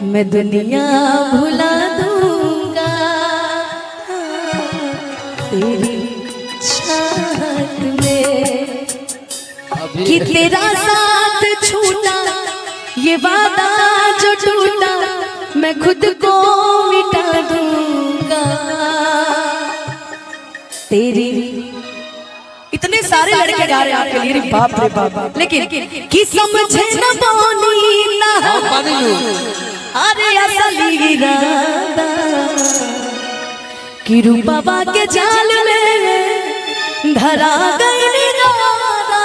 मैं दुनिया भुला दूंगा तेरी चाहत में कि तेरा साथ छूटा ये वादा जो टूटा मैं खुद को मिटा दूंगा तेरी। इतने सारे लड़के गा रहे हैं आपके लिए, बाप रे बाप, लेकिन कि समझे न पानी ना अरे असली इरादा कि रूपवा के जाल में धरा गई निराला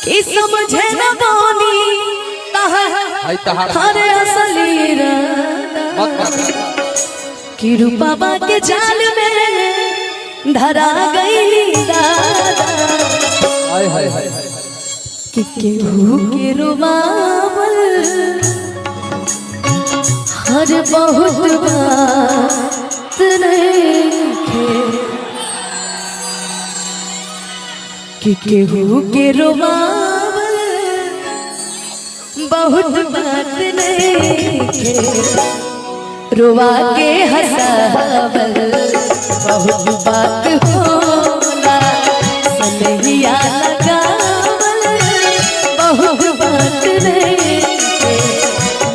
कि समझे न पानी अरे असली इरादा कि रूपवा के जाल में धरा गई दादा कि केहू के रुबावल हर बहुत बात रखे कि केहू के रुबावल बहुत बात रखे रुआ के हंसावल बहुत बात होला सनहिया लगावल बहुत बात रे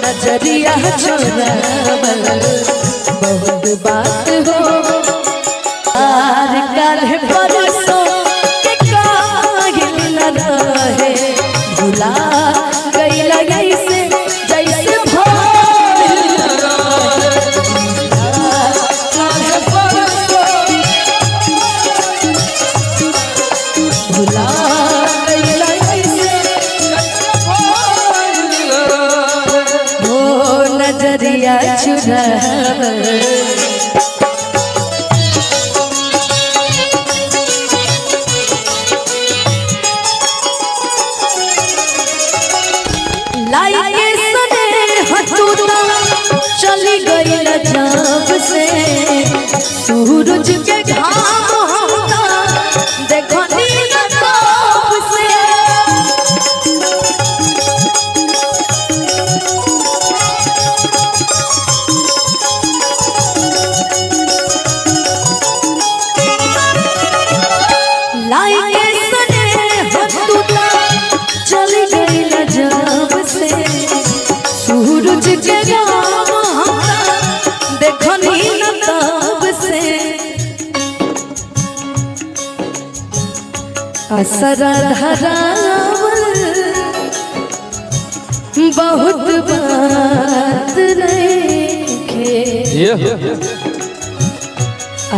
नजरिया चुरावल बहुत बात हो आर काल्ह परसों के काहिल न रहे भुला गइल ऐसे जैसे नजरिया चुरावल लाइके सने हटूटा चली गई जब से सूरज के घाम होता देखो नीला ताप से लाइके सने हटूटा चली गई जब से सूरज के घाम होता देखो नीला ताप से असरा धरावल बहुत बात रखे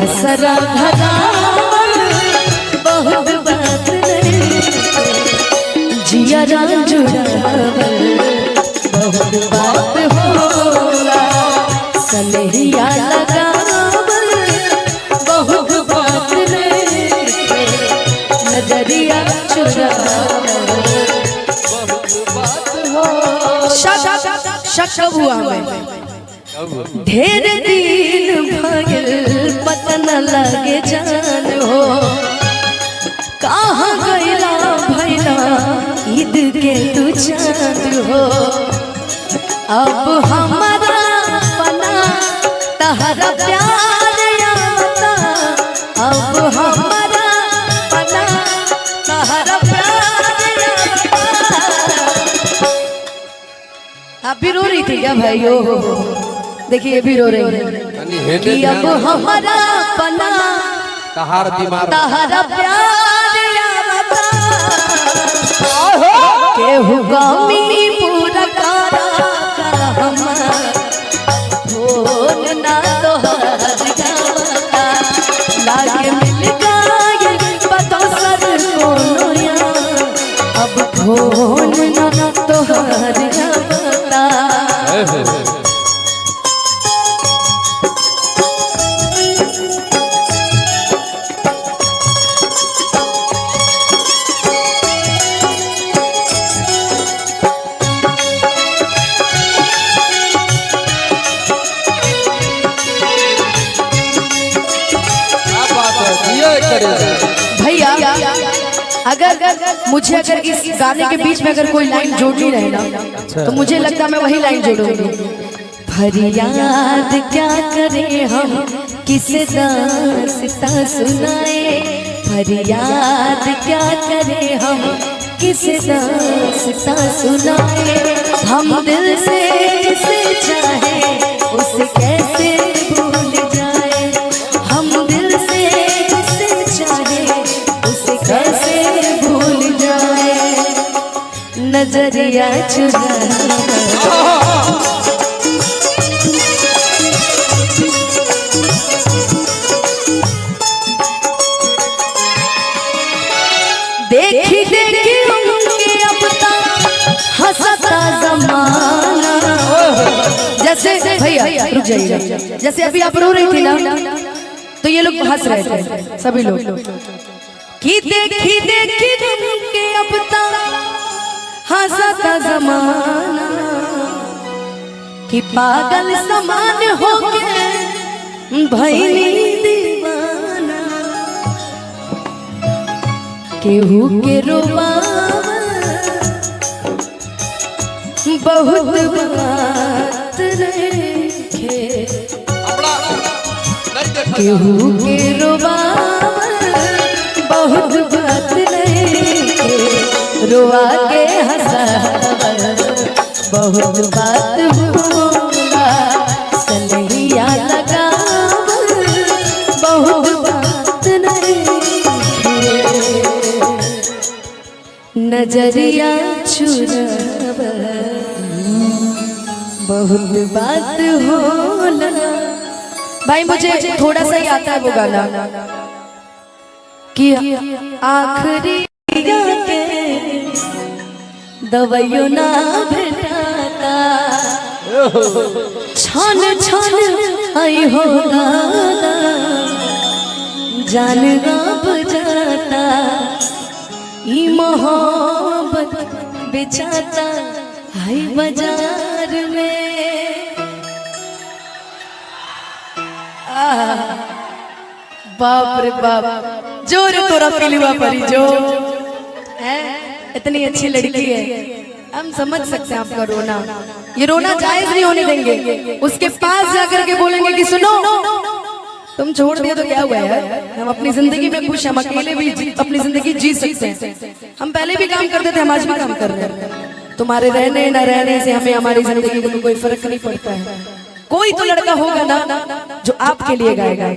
असरा धरावल बहुत बात रखे जिया जुड़ावल बहुत बात होला सनहिया लगावल बहुत बात रखे नजरिया चुरावल बहुत बात हो शक हुआ मैं ढेर दिन भइल पता न लगे जान हो कहाँ गइला भइला ईद के तू चाँद हो अब हमारा पना तहरा प्यार आवता अब हमारा पना तहरा प्यार आवता। आप भी रो रही थी क्या भाई? हो देखिए भी रो रही है कि अब हमारा पना तहरा प्यार आवता केहू गमी पूरा करा हमार भोल ना तोहर गावता लागे मिल गए पता सर कोनो यार अब भोल ना तोहर गावता। भैया अगर मुझे अगर इस गाने के बीच में अगर कोई लाइन जोड़नी रहे ना तो मुझे लगता है मैं वही लाइन जोड़ूंगी। फरियाद क्या करें हम किसे दास्तां सुनाए, फरियाद क्या करें हम किसे दास्तां सुनाए। हम दिल से जिसे चाहे उसे कैसे भूल जाए, हम दिल से जिसे चाहे उसे कैसे भूल जाए। नजरिया चुरा देखी देखी उनके अब तक हंसता जमाना। जैसे भैया रुक जाइए, जैसे अभी आप रो रही थी ना तो ये लोग हंस रहे थे सभी लोग कि देखी देखी उनके अब तक हंसता जमाना, कि पागल समान हो के भइली दीवाना। केहू के रोबावा बहुत बात रखे, केहू के रोबावा बहुत बात रखे, रोआ के हंसावा बहुत बात बोला, सनहिया लगावा बहुत बात रखे। नजरिया चुरावा बहुत बात होला। भाई मुझे थोड़ा सा ही आता है वो गाना कि आखिरी के दवाइयों ना भेटाता, छन छन आई हो दादा जान गाब जाता, ई मोहब्बत बेचाता है बाजार में। बाप रे बाप, जो रे तोरा पिलुआ परी जो है, इतनी अच्छी लड़की है, हम समझ सकते हैं आपका रोना। ये रोना जायज नहीं होने देंगे। उसके पास जाकर के बोलेंगे कि सुनो तुम छोड़ दिया तो क्या हुआ यार, हम अपनी जिंदगी में खुश, हम अकेले भी अपनी जिंदगी जी सकते हैं। हम पहले भी काम करते थे, हम आज भी काम कर रहे हैं। तुम्हारे रहने न रहने से हमें हमारी जिंदगी में कोई फर्क नहीं पड़ता है। कोई तो लड़का होगा ना जो आपके लिए गाएगा।